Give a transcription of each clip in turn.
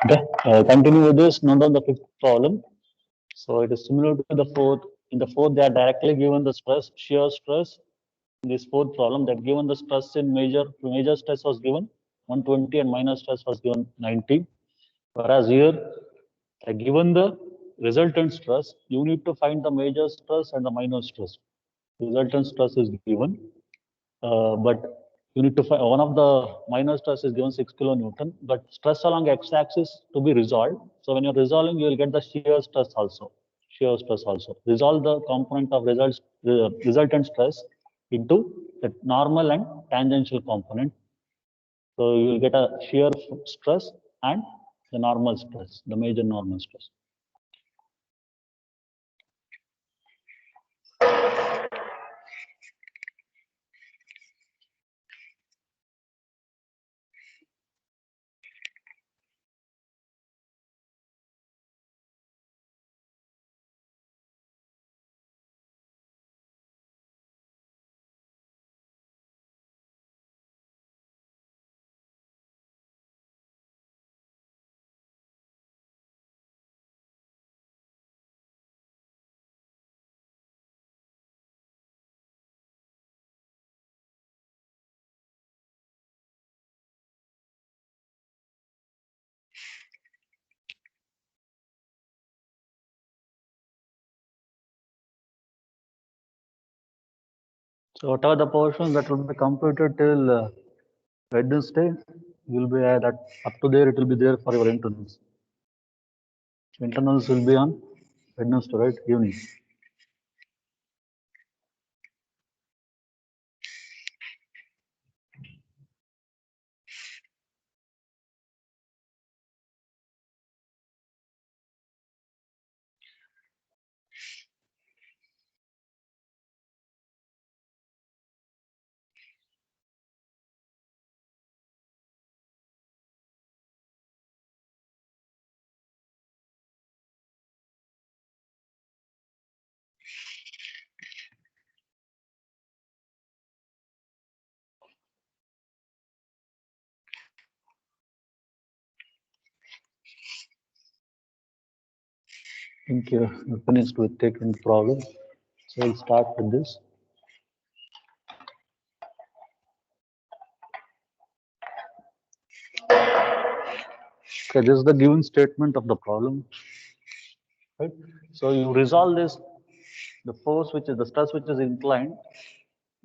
Okay, continue with this. Now the fifth problem. So it is similar to the fourth. In the fourth, they are directly given the stress, shear stress. In this fourth problem, that given the stress in major stress was given 120 and minor stress was given 90. Whereas here, given the resultant stress, you need to find the major stress and the minor stress. Resultant stress is given, but you need to find one of the minor stress is given 6 kilonewton, but stress along x-axis to be resolved. So when you're resolving, you will get the shear stress also. Shear stress also. Resolve the component of resultant stress into the normal and tangential component. So you will get a shear stress and the normal stress, the major normal stress. So whatever the portions that will be completed till Wednesday, you'll be that up to there. It will be there for your internals. Internals will be on Wednesday, right? Evening. Thank you. We finished with taking problem. So we'll start with this. Okay, this is the given statement of the problem. Right? So you resolve this, the force which is the stress which is inclined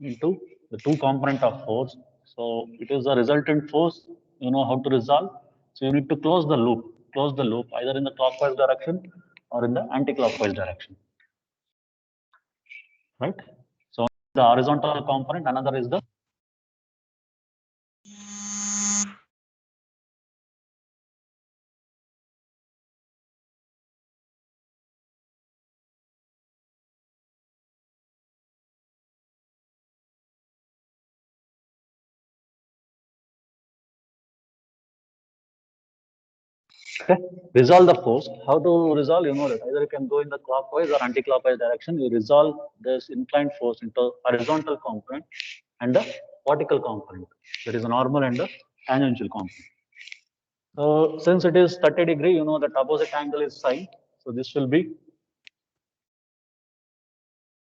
into the two component of force. So it is the resultant force. You know how to resolve. So you need to close the loop. Close the loop either in the clockwise direction or in the anti-clockwise direction. Right? So the horizontal component, another is the okay. Resolve the force. How to resolve? You know that either you can go in the clockwise or anti-clockwise direction. You resolve this inclined force into horizontal component and the vertical component. That is a normal and the tangential component. So since it is 30 degree, you know that opposite angle is sine. So this will be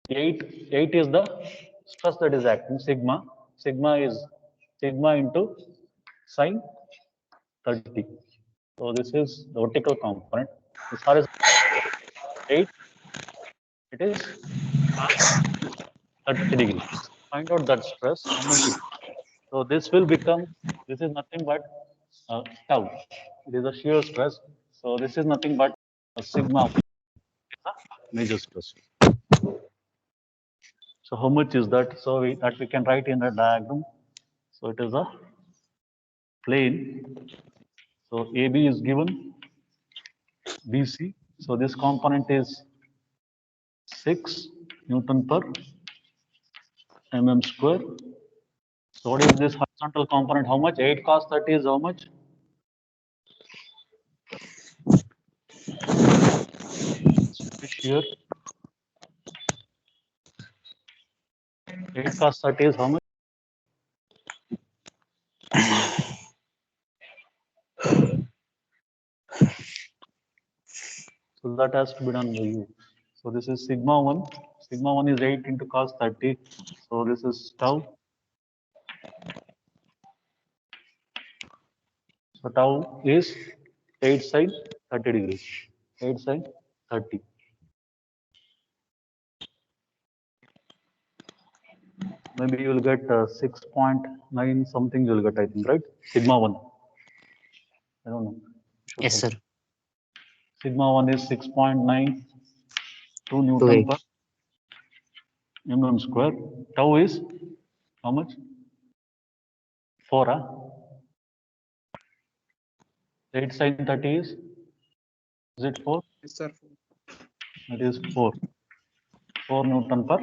8. 8 is the stress that is acting, sigma. Sigma into sine 30. So this is the vertical component. As far as 8, it is 30 degrees. Find out that stress, how much it is. So this will become, this is nothing but tau. It is a shear stress. So this is nothing but a sigma, major stress. So how much is that? So that we can write in the diagram. So it is a plane. So AB is given, BC. So this component is 6 Newton per mm square. So what is this horizontal component? How much? 8 cos 30 is how much? Here 8 cos 30 is how much? So that has to be done by you. So this is sigma 1. Sigma 1 is 8 into cos 30. So this is tau. So tau is 8 sine 30 degrees. 8 sine 30. Maybe you will get 6.9 something you will get, I think, right? Sigma 1. I don't know. Yes, sir. Sigma 1 is 6.92 To Newton 8. per mm square. Tau is how much? 4, huh? 8 sine 30 is it 4? Yes, sir. It is 4. 4 Newton per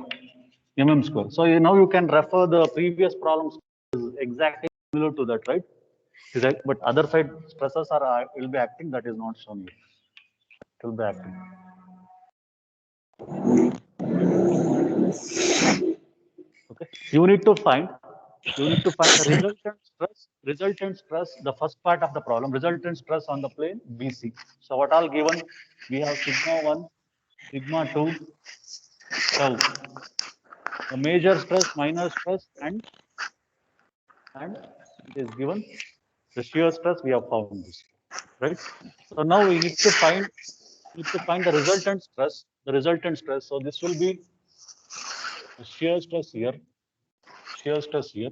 mm square. So now you can refer the previous problems is exactly similar to that, right? Exactly. But other side stresses are will be acting, that is not shown here. It will be acting. Okay. You need to find the resultant stress, the first part of the problem, resultant stress on the plane BC. So what all given? We have sigma 1, sigma 2, tau. The major stress, minor stress, and it is given the shear stress. We have found this, right? So now we need to find the resultant stress. The resultant stress. So this will be the shear stress here, shear stress here,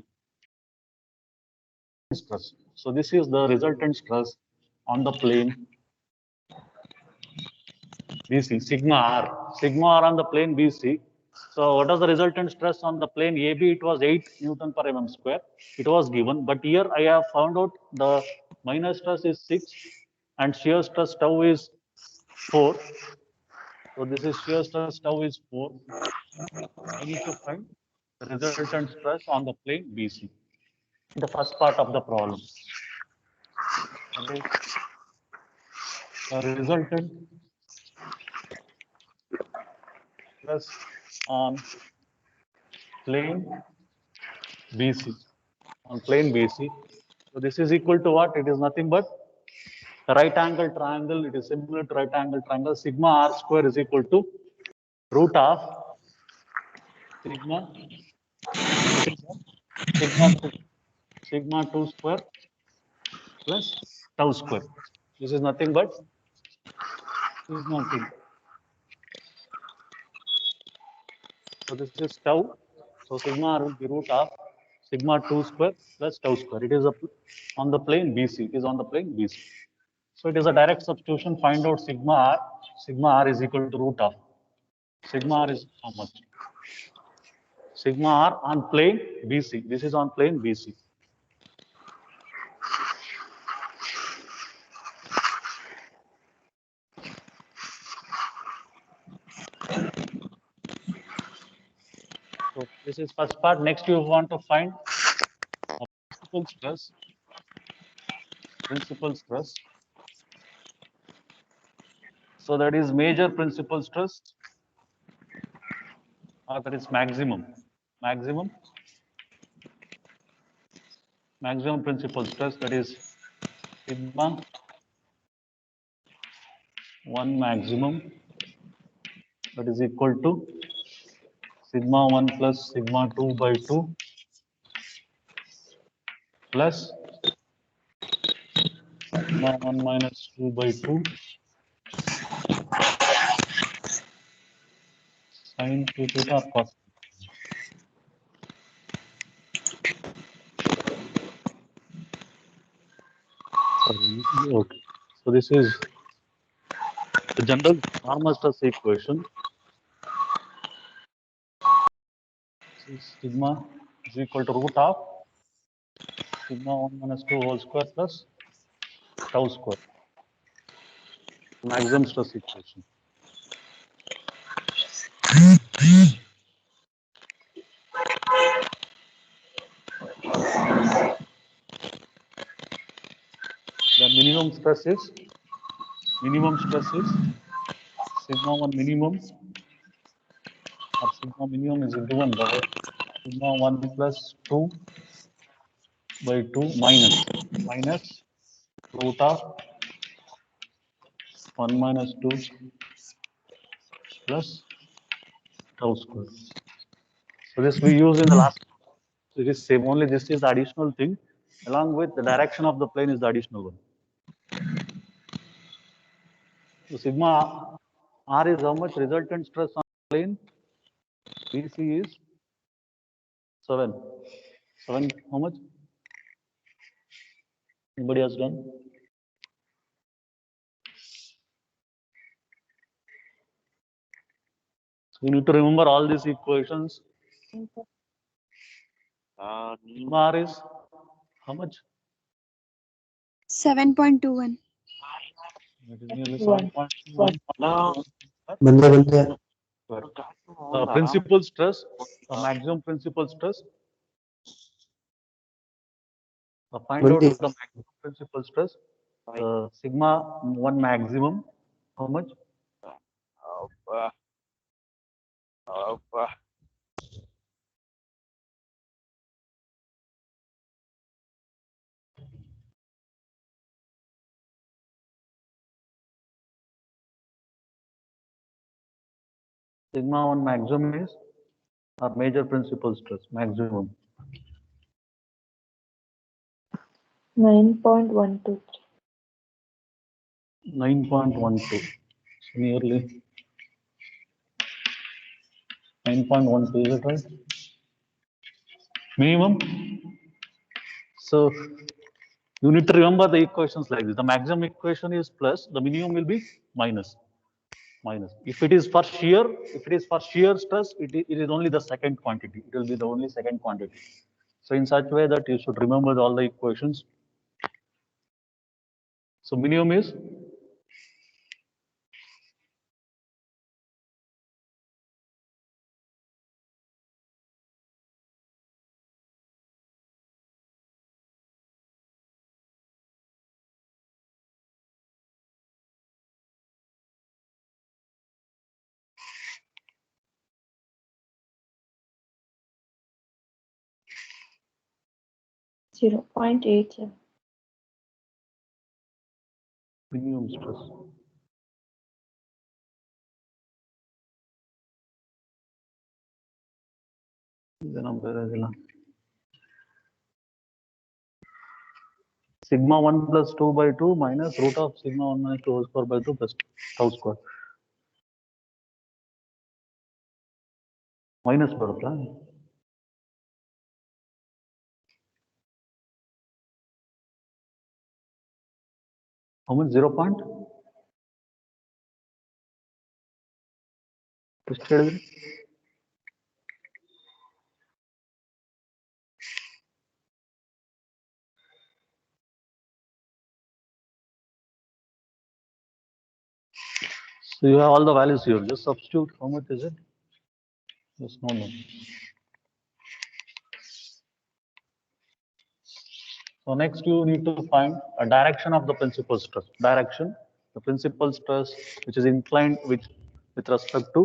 stress. So this is the resultant stress on the plane BC, sigma r on the plane BC. So what was the resultant stress on the plane AB? It was 8 Newton per mm square. It was given, but here I have found out the minor stress is 6 and shear stress tau is 4. So this is shear stress tau is 4. I need to find the resultant stress on the plane BC. The first part of the problem. Okay. The resultant stress on plane BC. On plane BC. So this is equal to what? It is nothing but the right angle triangle. It is similar to right angle triangle. Sigma r square is equal to root of sigma sigma 2 square plus tau square. This is nothing but sigma 2. So this is tau. So sigma r will be root of sigma 2 square plus tau square. It is on the plane BC. It is on the plane BC. So it is a direct substitution. Find out sigma r. Sigma r is equal to root of sigma r is how much? Sigma r on plane BC. This is on plane BC. So this is first part. Next, you want to find principal stress. Principal stress. So that is major principal stress, or that is maximum. Maximum principal stress, that is sigma 1 maximum, that is equal to sigma 1 plus sigma 2 by 2 plus sigma 1 minus 2 by 2 sine 2 theta cos. Okay. So this is the general normal stress equation. Sigma is equal to root of sigma 1 minus 2 whole square plus tau square. Maximum stress equation. The minimum stress is sigma 1 minimum, or sigma minimum is given by sigma 1 plus 2 by 2 minus root of 1 minus 2 plus tau square. So this we use in the last. It is same. Only this is the additional thing. Along with the direction of the plane is the additional one. So sigma r is how much resultant stress on the plane. BC is 7. 7 how much? Anybody has done? You need to remember all these equations. Sigma r is how much? 7.21. It is nearly 7.1. Principal stress, maximum principal stress. Find out the maximum principal stress. Sigma 1 maximum. How much? Sigma 1 maximum is our major principal stress, maximum. 9.123. 9.12. So nearly 9.12, is it right? Minimum. So you need to remember the equations like this. The maximum equation is plus, the minimum will be minus. Minus. If it is for shear stress, it is only the second quantity. It will be the only second quantity. So in such way that you should remember all the equations. So minimum is 0.87. minimum stress. Sigma 1 plus 2 by 2 minus root of sigma 1 minus 2 whole square by 2 plus tau square. Minus ಬರುತ್ತಾ? How much? 0 point? ಎಷ್ಟು ಹೇಳಿದ್ರಿ? So you have all the values here. Just substitute. How much is it? Just no. So next you need to find a direction of the principal stress. Direction, the principal stress which is inclined with respect to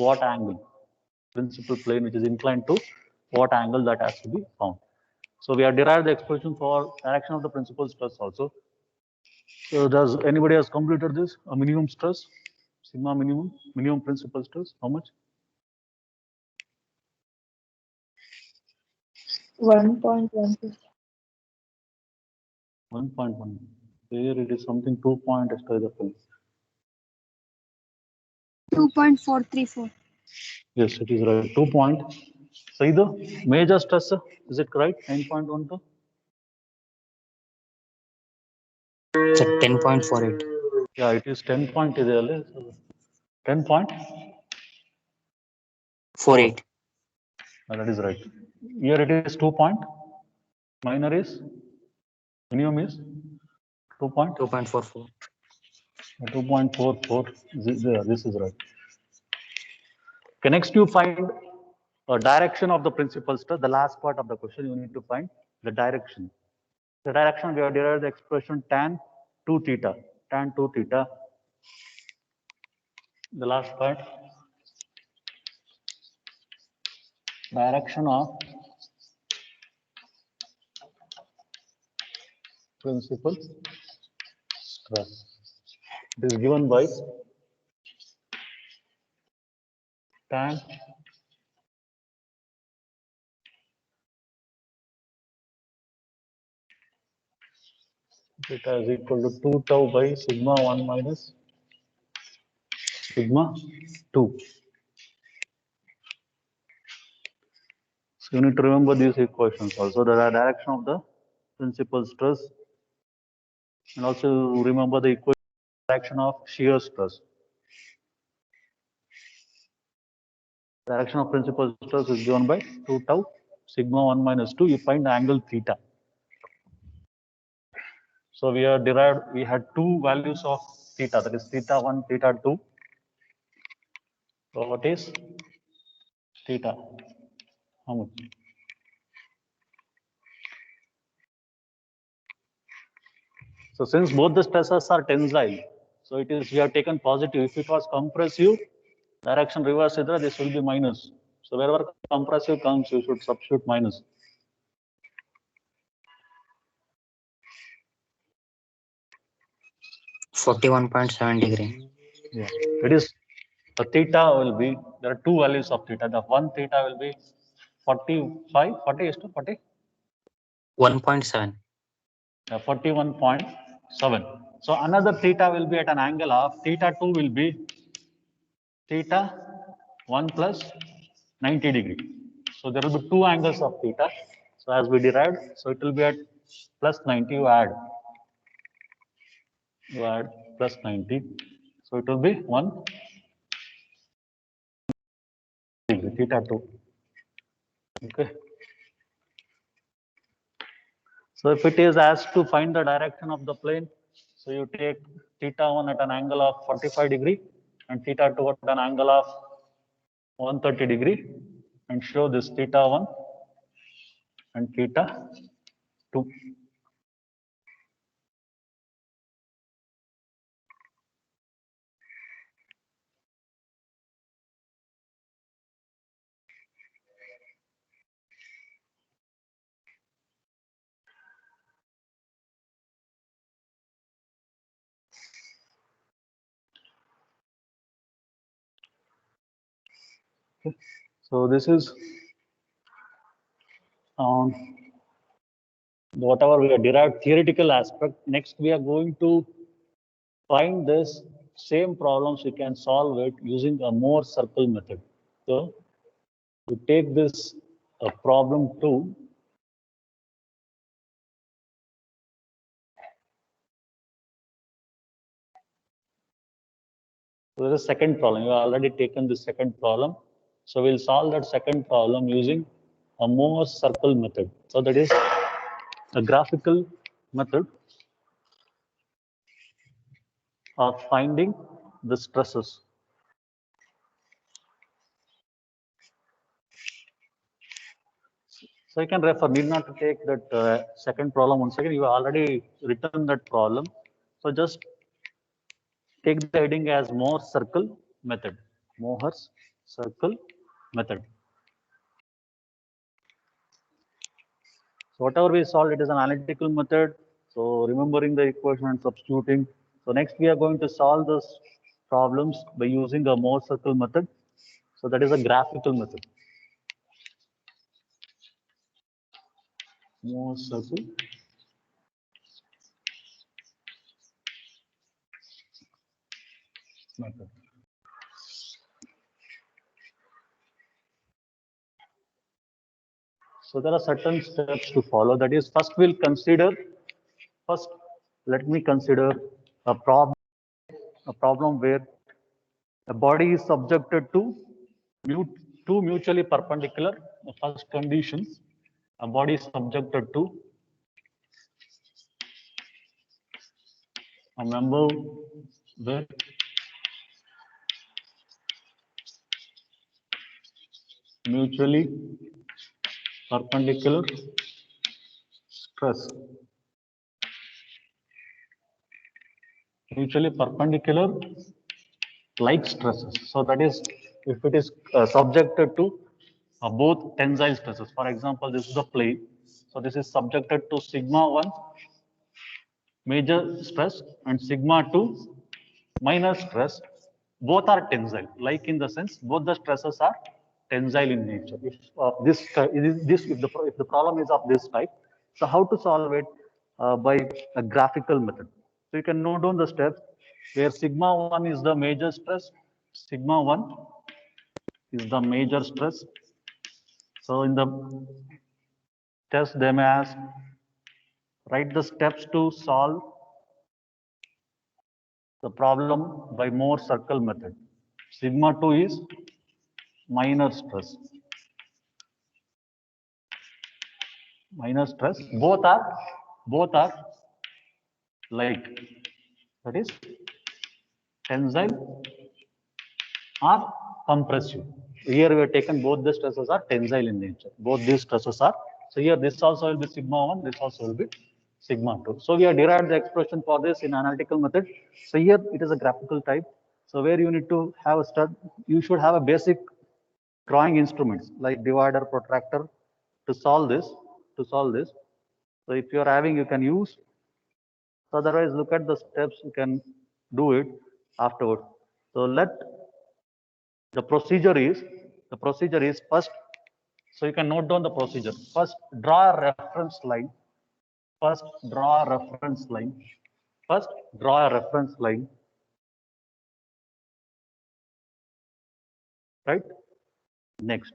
what angle? Principal plane which is inclined to what angle, that has to be found. So we have derived the expression for direction of the principal stress also. So does anybody has completed this? A minimum stress, sigma minimum principal stress, how much? 1.1. 1.1. Here it is something 2 point extra the plane. 2.434. Yes, it is right. 2 point. So either major stress, is it correct? 9.12. Sir, 10.48. Yeah, it is 10 point. 10 point. 48. That is right. Here it is 2 point. Minor is minimum is 2 point. 2.44. 2.44. This is right. Okay, next you find a direction of the principal stress. The last part of the question, you need to find the direction. The direction, we have derived the expression tan 2 theta. Tan 2 theta. The last part. Direction of principal stress. It is given by tan theta is equal to 2 tau by sigma 1 minus sigma 2. So you need to remember these equations also. The direction of the principal stress, and also remember the equation direction of shear stress. Direction of principal stress is given by 2 tau sigma 1 minus 2. You find the angle theta. So we are derived, we had two values of theta, that is theta 1, theta 2. So what is theta? How much? So since both the stresses are tensile, so it is, we have taken positive. If it was compressive, direction reverse, this will be minus. So wherever compressive comes, you should substitute minus. -41.7 Yeah. It is, the theta will be, there are two values of theta. The one theta will be 45, 40 is to 40? 1.7. 41.7. So another theta will be at an angle of theta 2 will be theta 1 plus 90 degree. So there will be two angles of theta. So as we derived, so it will be at plus 90. You add plus 90. So it will be 1 degree, theta 2. Okay. So if it is asked to find the direction of the plane, so you take theta 1 at an angle of 45 degree and theta 2 at an angle of 130 degree and show this theta 1 and theta 2. Okay. So this is whatever we have derived theoretical aspect. Next we are going to find this same problems we can solve it using a Mohr circle method. So to take this problem 2, so there's a second problem. You have already taken the second problem. So we'll solve that second problem using a Mohr circle method. So that is a graphical method of finding the stresses. So you can refer, need not to take that second problem once again. You have already written that problem. So just take the heading as Mohr circle method. Mohr's circle method. So whatever we solved, it is an analytical method. So remembering the equation and substituting. So next we are going to solve those problems by using a Mohr circle method. So that is a graphical method. Mohr circle method. So there are certain steps to follow. That is, first let me consider a problem where a body is subjected to two mutually perpendicular. The first condition, a body is subjected to a member with mutually perpendicular stress. Mutually perpendicular like stresses. So that is, if it is subjected to both tensile stresses. For example, this is a plane. So this is subjected to sigma 1 major stress and sigma 2 minor stress, both are tensile, like in the sense both the stresses are tensile in nature. If if the problem is of this type, so how to solve it? By a graphical method. So you can note down the steps where sigma 1 is the major stress, sigma 1 is the major stress. So in the test, they may ask, write the steps to solve the problem by Mohr circle method. Sigma 2 is minor stress. Minor stress. Both are like, that is tensile or compressive. Here we have taken both the stresses are tensile in nature. Both these stresses are. So here this also will be sigma 1, this also will be sigma 2. So we have derived the expression for this in analytical method. So here it is a graphical type. So where you need to have a stud, you should have a basic drawing instruments like divider, protractor to solve this. So if you are having, you can use. So otherwise, look at the steps. You can do it afterward. So the procedure is first. So you can note down the procedure. First, draw a reference line. First, draw a reference line. Right. Next,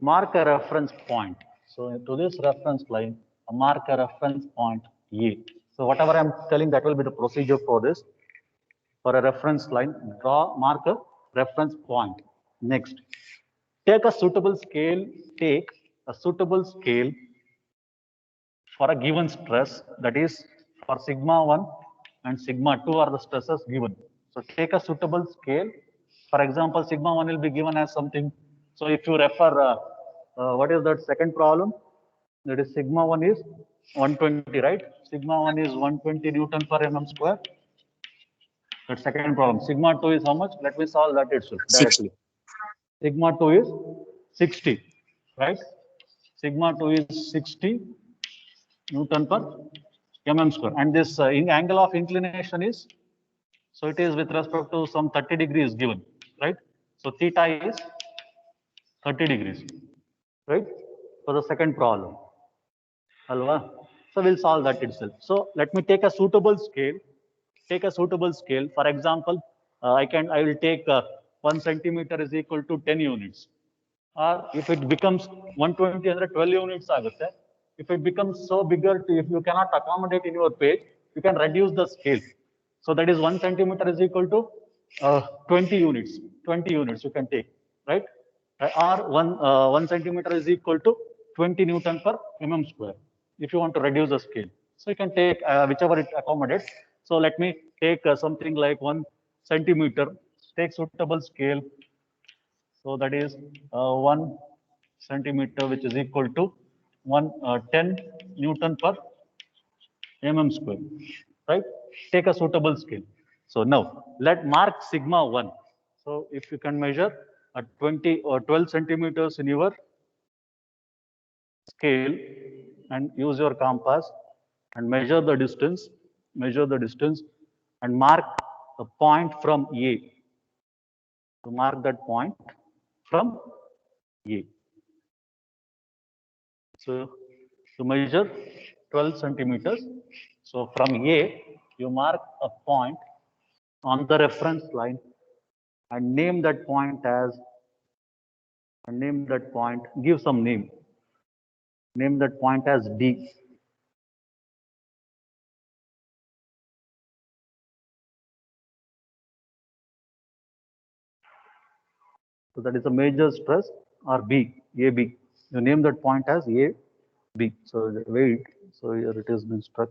mark a reference point. So to this reference line, mark a reference point A. So whatever I'm telling, that will be the procedure for this. For a reference line, mark a reference point. Next, take a suitable scale for a given stress, that is for sigma 1 and sigma 2 are the stresses given. So take a suitable scale. For example, sigma 1 will be given as something. So if you refer, what is that second problem? That is sigma 1 is 120, right? Sigma 1 is 120 Newton per mm square. That second problem. Sigma 2 is how much? Let me solve that itself directly. Sigma 2 is 60, right? Sigma 2 is 60 Newton per mm square. And this angle of inclination is, so it is with respect to some 30 degrees given, right? So theta is 30 degrees, right? For the second problem. Alva. So we'll solve that itself. So let me take a suitable scale. For example, I will take 1 centimeter is equal to 10 units. Or if it becomes 120 under 12 units agutte. If it becomes so bigger, if you cannot accommodate in your page, you can reduce the scale. So that is 1 centimeter is equal to 20 units. 20 units you can take, right? Or 1 centimeter is equal to 20 Newton per mm square. If you want to reduce the scale, so you can take whichever it accommodates. So let me take something like 1 centimeter. Take suitable scale. So that is 1 centimeter, which is equal to 10 Newton per mm square, right? Take a suitable scale. So now let mark sigma 1. So if you can measure at 20 or 12 centimeters in your scale and use your compass and measure the distance, and mark a point from A. To mark that point from A. So to measure 12 centimeters. So from A, you mark a point on the reference line and name that point as, give some name. Name that point as D. So that is a major stress, or B, AB. You name that point as A, B. So wait, so here it has been struck.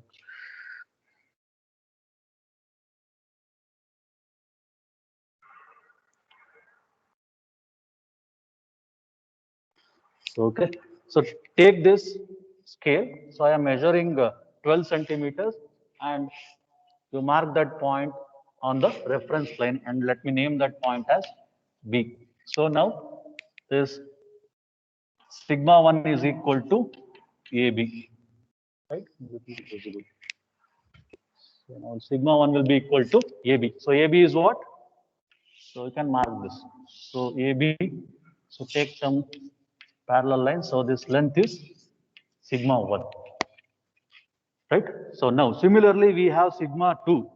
So, okay, so take this scale. So I am measuring 12 centimeters and you mark that point on the reference line and let me name that point as B. So now this sigma 1 is equal to AB, right? So now sigma 1 will be equal to AB. So AB is what? So you can mark this. So AB, so take some parallel line. So this length is sigma 1. Right? So now similarly we have sigma 2.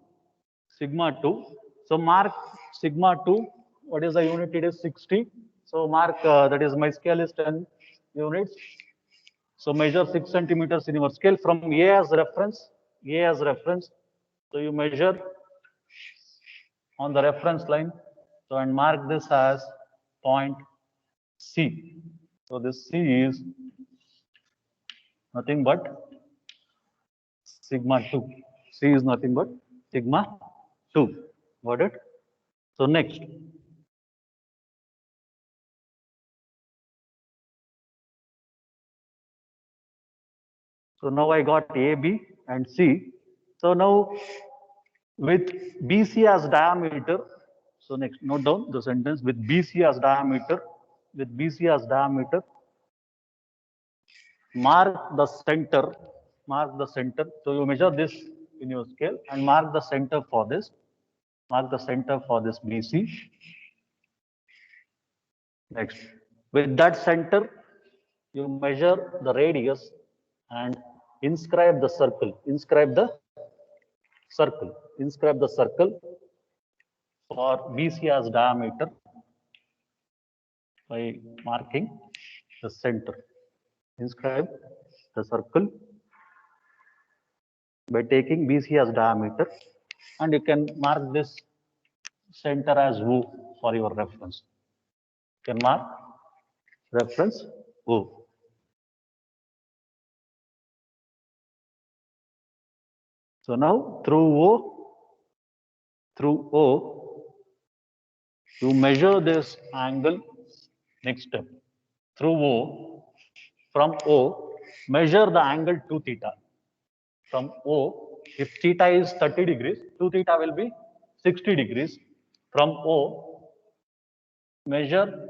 Sigma 2. So mark sigma 2. What is the unit? It is 60. So mark that is my scale is 10 units. So measure 6 centimeters in your scale from A as reference. A as reference. So you measure on the reference line. So and mark this as point C. So this C is nothing but sigma 2. C is nothing but sigma 2. Got it? So next. So now I got A, B and C. So now with BC as diameter, so next note down the sentence with BC as diameter, mark the center, So you measure this in your scale and mark the center for this, BC. Next, with that center, you measure the radius and inscribe the circle, for BC as diameter by marking the center. Inscribe the circle by taking BC as diameter, and you can mark this center as O for your reference. You can mark reference O. So now through O, you measure this angle. Next step, through O, from O, measure the angle 2 theta. From O, if theta is 30 degrees, 2 theta will be 60 degrees. From O, measure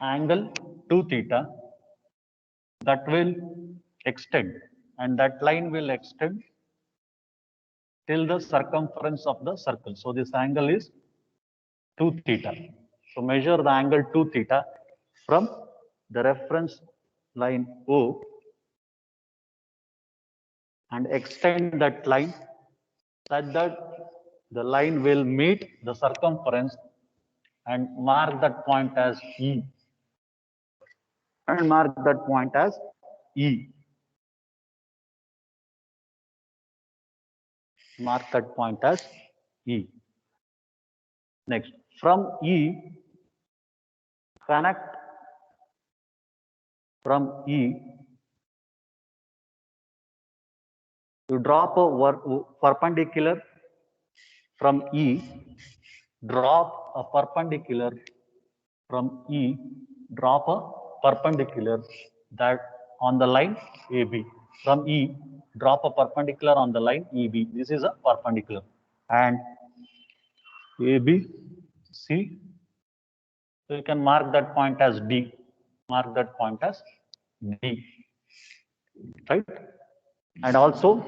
angle 2 theta that will extend, and that line will extend till the circumference of the circle. So this angle is 2 theta. So measure the angle 2 theta from the reference line O and extend that line such that the line will meet the circumference, and mark that point as E. Mark that point as E. Next, from E, connect from E, you drop a perpendicular from E, drop a perpendicular that on the line AB. From E, drop a perpendicular on the line EB. This is a perpendicular. And AB, C, so you can mark that point as D. Right? And also,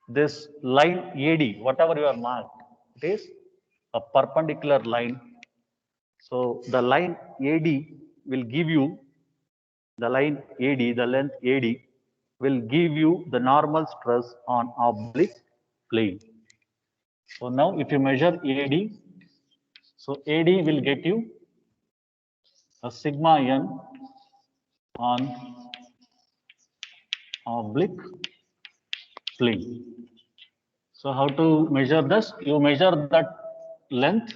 this line AD, whatever you are marked, it is a perpendicular line. So the line AD will give you, the length AD will give you the normal stress on oblique plane. So now if you measure AD, so AD will get you a sigma n on oblique plane. So how to measure this? You measure that length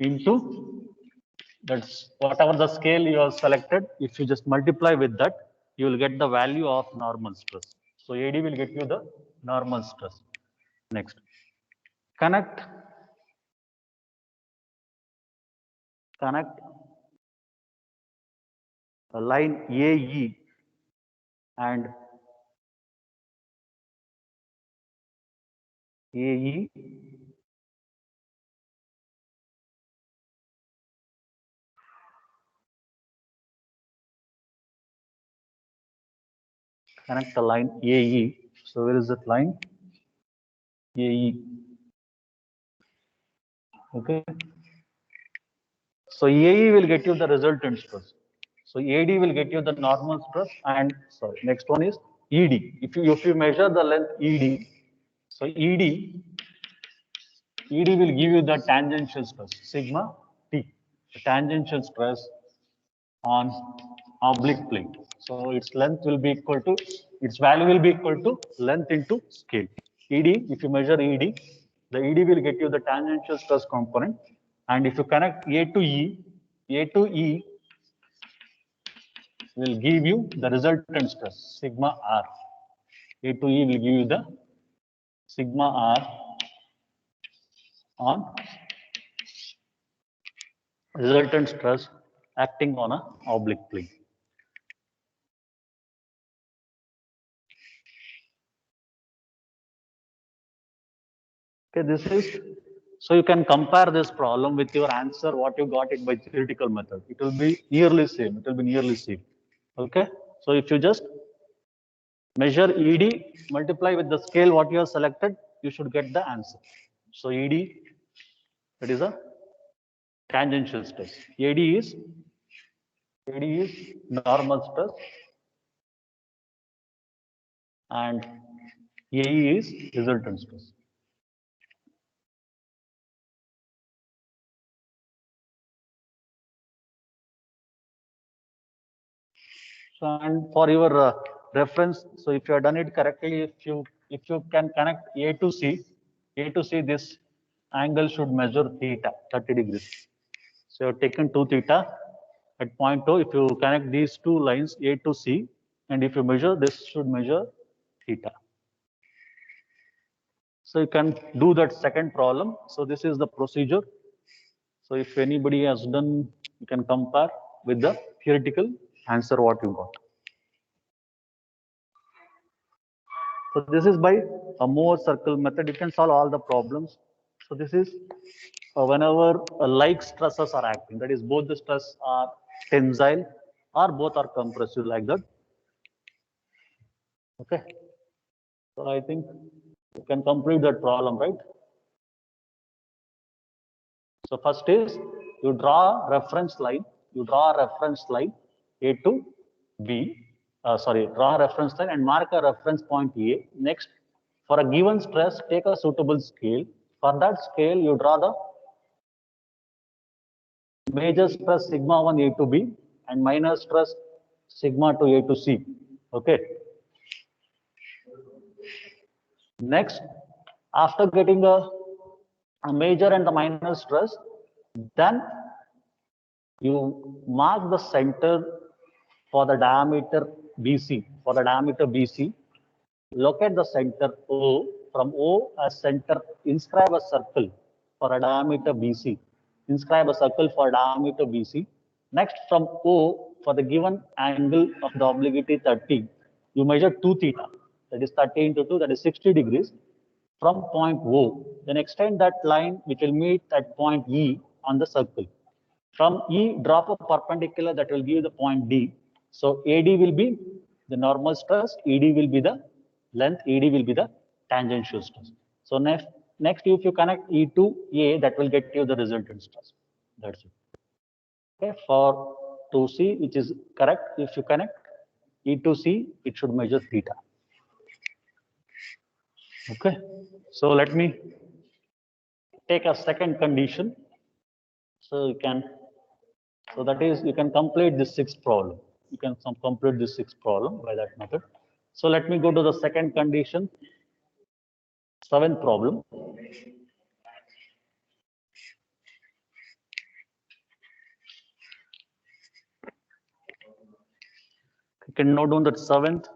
into that's whatever the scale you have selected. If you just multiply with that, you will get the value of normal stress. So AD will get you the normal stress. Next, connect a line AE and AE connect the line AE. So where is that line? AE. Okay. So AE will get you the resultant stress. So AD will get you the normal stress, and sorry, next one is ED. If you measure the length ED, so ED will give you the tangential stress, sigma T, the tangential stress on oblique plane. So its length will be equal to, its value will be equal to length into scale. ED, if you measure ED, the ED will get you the tangential stress component. And if you connect A to E will give you the resultant stress, sigma R. A to E will give you the sigma R on resultant stress acting on a oblique plane. Okay, this is, so you can compare this problem with your answer, what you got it by theoretical method. It will be nearly same. It will be nearly same. Okay, so if you just measure ED, multiply with the scale what you have selected, you should get the answer. So ED, that is a tangential stress. AD is normal stress, and AE is resultant stress. So, and for your reference, so if you have done it correctly, if you can connect A to C, this angle should measure theta, 30 degrees. So you have taken 2 theta at point O. If you connect these two lines A to C, and if you measure, this should measure theta. So you can do that second problem. So this is the procedure. So if anybody has done, you can compare with the theoretical answer what you got. So this is by a Mohr circle method. You can solve all the problems. So this is whenever like stresses are acting, that is both the stress are tensile or both are compressive like that. Okay. So I think you can complete that problem, right? So first is you draw a reference line. You draw a reference line A to B. Draw a reference line and mark a reference point A. Next, for a given stress, take a suitable scale. For that scale, you draw the major stress sigma 1 A to B and minor stress sigma 2 A to C. Okay. Next, after getting a major and the minor stress, then you mark the center for the diameter BC. For the diameter BC, locate the center O. From O as center, inscribe a circle for a diameter BC. Inscribe a circle for diameter BC. Next, from O, for the given angle of the obliquity 30, you measure 2 theta. That is 30 into 2, that is 60 degrees from point O. Then extend that line which will meet at point E on the circle. From E, drop a perpendicular that will give the point D. So AD will be the normal stress, ED will be the length, ED will be the tangential stress. So next if you connect E to A, that will get you the resultant stress. That's it. Okay, for to C, which is correct, if you connect E to C, it should measure theta. Okay, so let me take a second condition. So you can, so that is, you can complete this sixth problem. You can complete this sixth problem by that method. So let me go to the second condition, seventh problem. You can note down that seventh,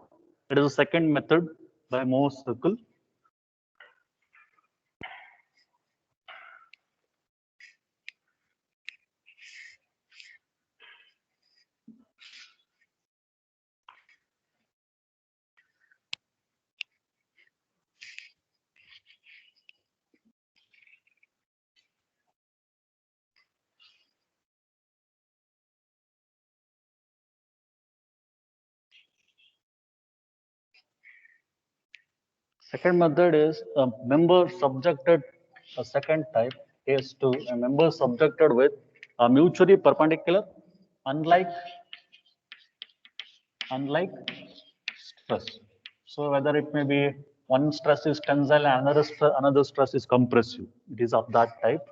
it is the second method by Mohs circle. Second method is a member subjected, a second type, case 2, a member subjected with a mutually perpendicular, unlike stress. So whether it may be one stress is tensile and another stress is compressive. It is of that type.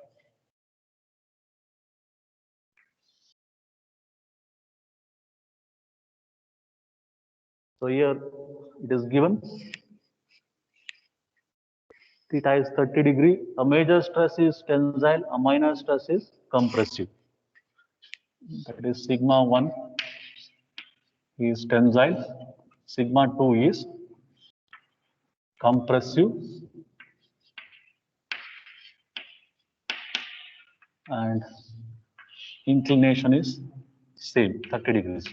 So here it is given theta is 30 degree. A major stress is tensile, a minor stress is compressive. That is sigma 1 is tensile, sigma 2 is compressive, and inclination is same 30 degrees.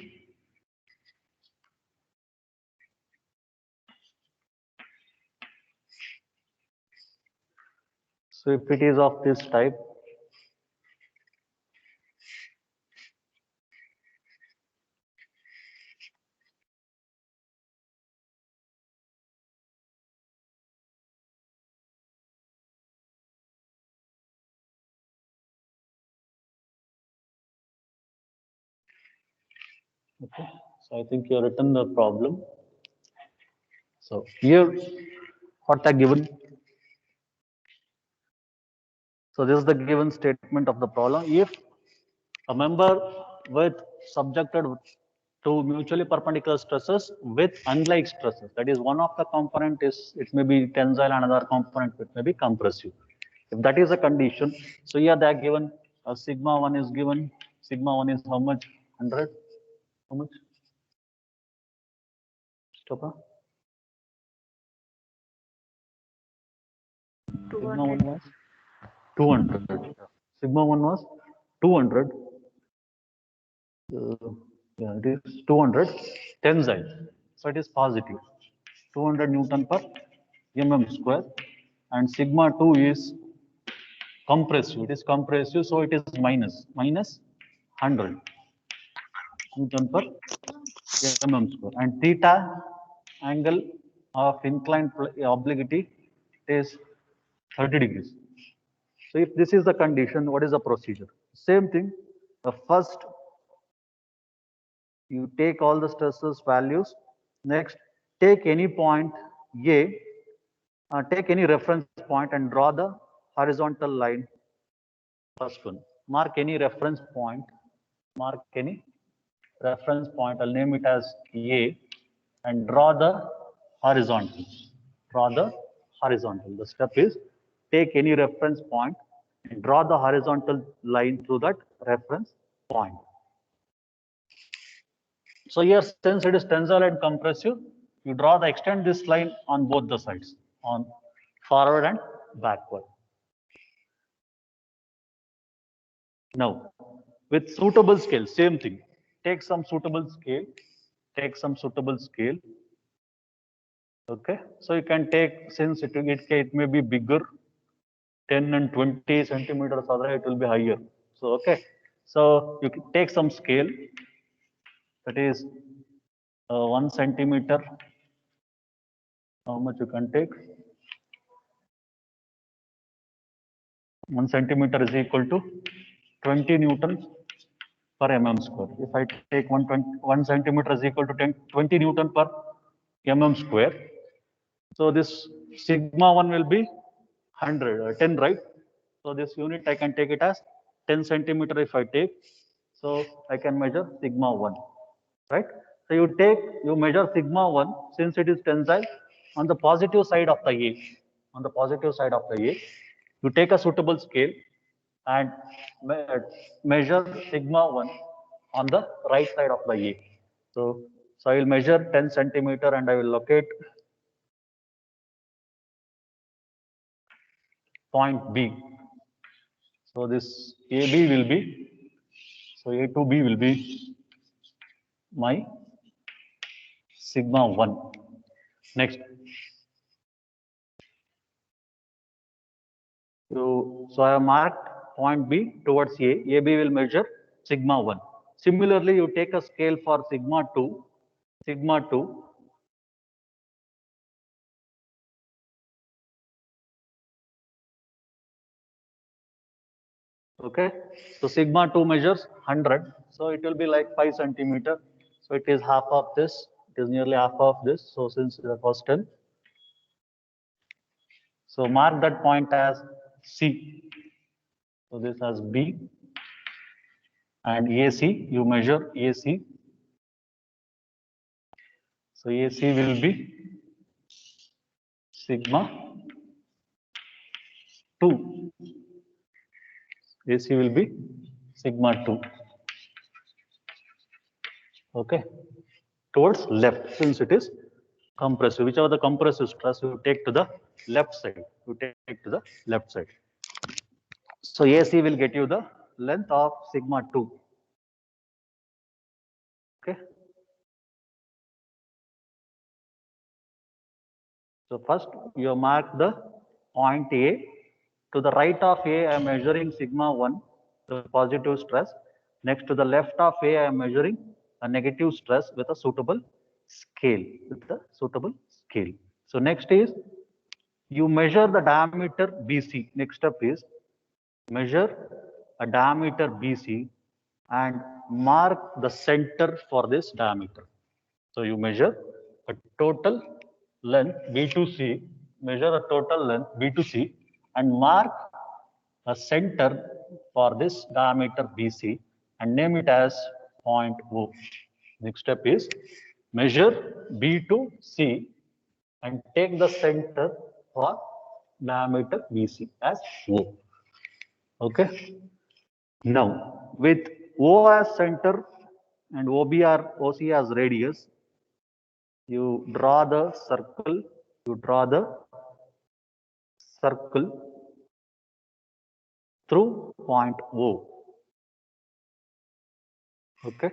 So if it is of this type, okay, so I think you have written the problem. So here, what are given? So this is the given statement of the problem. If a member with subjected to mutually perpendicular stresses with unlike stresses, that is one of the component is, it may be tensile, another component it may be compressive. If that is a condition, so here they are given sigma 1 is given, sigma 1 is how much? 100? How much? Stopa? Sigma 1 was 200. Sigma 1 was 200. Yeah, it is 200 tensile. So it is positive. 200 Newton per mm square. And sigma 2 is compressive. It is compressive, so it is minus 100 Newton per mm square. And theta angle of inclined obliquity is 30 degrees. So if this is the condition, what is the procedure? Same thing. The first, you take all the stresses values. Next, take any point A, take any reference point and draw the horizontal line. First one, mark any reference point. Mark any reference point. I'll name it as A, and draw the horizontal. Draw the horizontal. The step is take any reference point and draw the horizontal line through that reference point. So here, since it is tensile and compressive, you draw the extend this line on both the sides, on forward and backward. Now, with suitable scale, same thing. Take some suitable scale. Take some suitable scale. Okay, so you can take, since it may be bigger, 10 and 20 centimeters, other it will be higher. So okay, so you can take some scale, that is 1 centimeter. How much you can take? 1 centimeter is equal to 20 Newton per mm square. If I take 1 centimeter is equal to 20 Newton per mm square. So this sigma 1 will be 100, 10, right? So this unit I can take it as 10 centimeter if I take. So I can measure sigma 1, right? So you measure sigma 1, since it is tensile, on the positive side of the A. On the positive side of the A, you take a suitable scale and measure sigma 1 on the right side of the A. So I will measure 10 centimeter and I will locate point B. So this AB will be, so A to B will be my sigma 1. Next. So I have marked point B towards A. AB will measure sigma 1. Similarly, you take a scale for sigma 2. Sigma 2. Okay, so sigma 2 measures 100, so it will be like 5 centimeter. So it is half of this, it is nearly half of this. So since that was 10, so mark that point as C. So this as B, and AC, you measure AC. So AC will be sigma 2. AC will be sigma 2. Okay, towards left, since it is compressive. Whichever the compressive stress you take to the left side, you take to the left side. So AC will get you the length of sigma 2. Okay. So first you mark the point A. To the right of A, I am measuring sigma 1, the positive stress. Next to the left of A, I am measuring a negative stress with a suitable scale. So next is you measure the diameter BC. Next step is measure a diameter BC and mark the center for this diameter. So you measure a total length B to C, measure a total length B to C and mark a center for this diameter BC and name it as point O. Next step is measure B to C and take the center for diameter BC as O. Okay. Now, with O as center and OB or OC as radius, you draw the circle, through point O. Okay.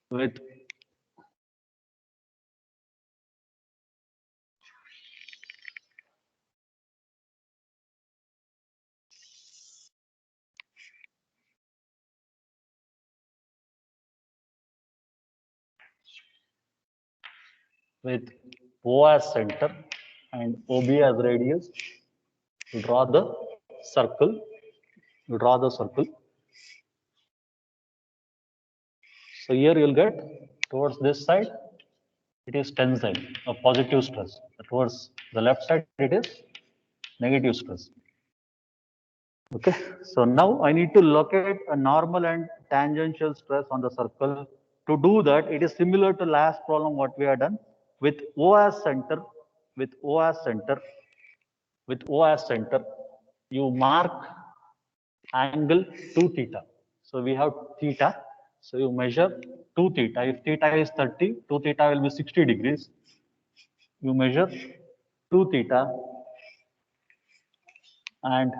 With O as center and OB as radius, you draw the circle. So here you'll get towards this side, it is tensile, a positive stress. Towards the left side, it is negative stress. Okay, so now I need to locate a normal and tangential stress on the circle. To do that, it is similar to last problem what we have done with O as center. With O as center, you mark angle 2 theta. So we have theta. So you measure 2 theta. If theta is 30, 2 theta will be 60 degrees. You measure 2 theta and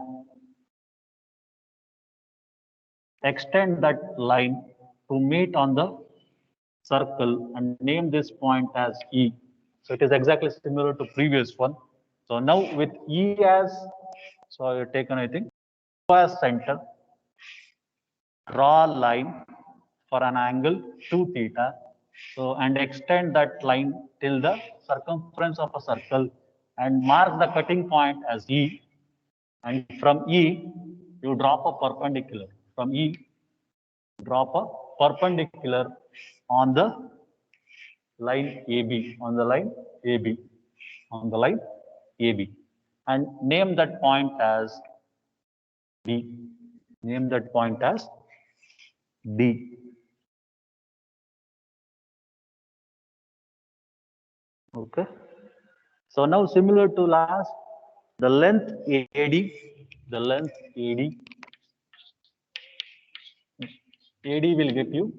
extend that line to meet on the circle and name this point as E. So it is exactly similar to previous one. So now with E as, so I have taken, I think, O as center, draw a line for an angle 2 theta. So and extend that line till the circumference of a circle and mark the cutting point as E. And from E, you drop a perpendicular. From E, drop a perpendicular on the line AB, on the line AB, and name that point as D. Name that point as D. Okay. So now similar to last, the length AD, AD will give you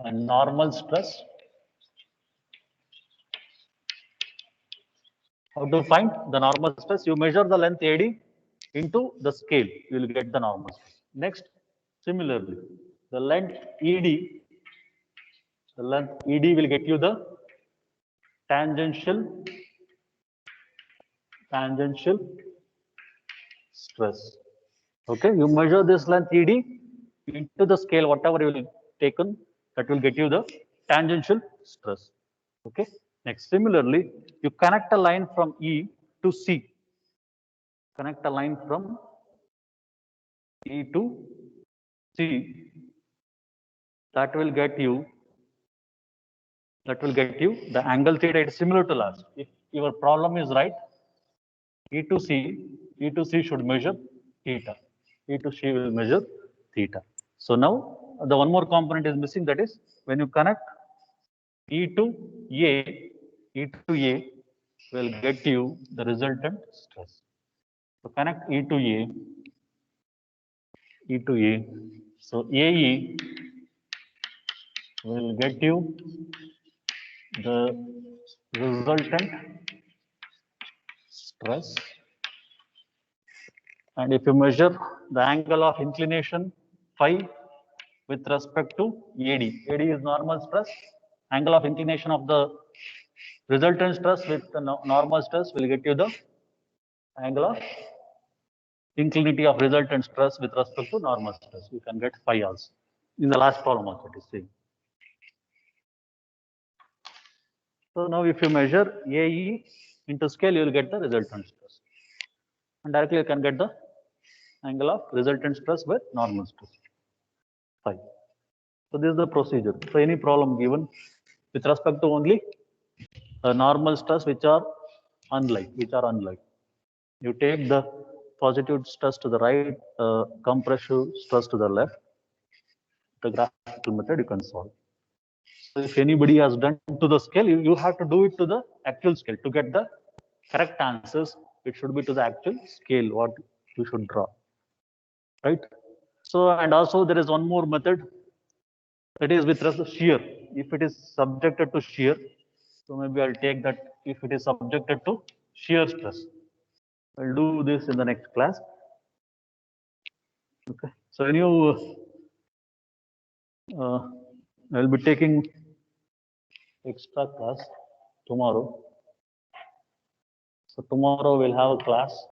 a normal stress. How to find the normal stress? You measure the length AD into the scale, you will get the normal stress. Next, similarly, the length ED will get you the tangential stress. Okay, you measure this length ED into the scale, whatever you will taken, that will get you the tangential stress. Okay. Next, similarly, you connect a line from E to C. Connect a line from E to C, that will get you the angle theta. It's similar to last. If your problem is right, E to C should measure theta. E to C will measure theta. So now the one more component is missing, that is when you connect E to A will get you the resultant stress. So connect E to A. So AE will get you the resultant stress. And if you measure the angle of inclination phi with respect to AD is normal stress. Angle of inclination of the resultant stress with the normal stress will get you the angle of inclinity of resultant stress with respect to normal stress. You can get phi also. In the last problem also it is same. So now if you measure AE into scale, you will get the resultant stress. And directly you can get the angle of resultant stress with normal stress. Phi. So this is the procedure. So any problem given with respect to only normal stress which are unlike. You take the positive stress to the right, compressive stress to the left. The graphical method you can solve. So if anybody has done to the scale, you have to do it to the actual scale to get the correct answers. It should be to the actual scale what you should draw, right? So and also there is one more method. That is with respect to shear. If it is subjected to shear, so maybe I'll take that if it is subjected to shear stress. I'll do this in the next class. Okay. So when you, I'll be taking extra class tomorrow. So tomorrow we'll have a class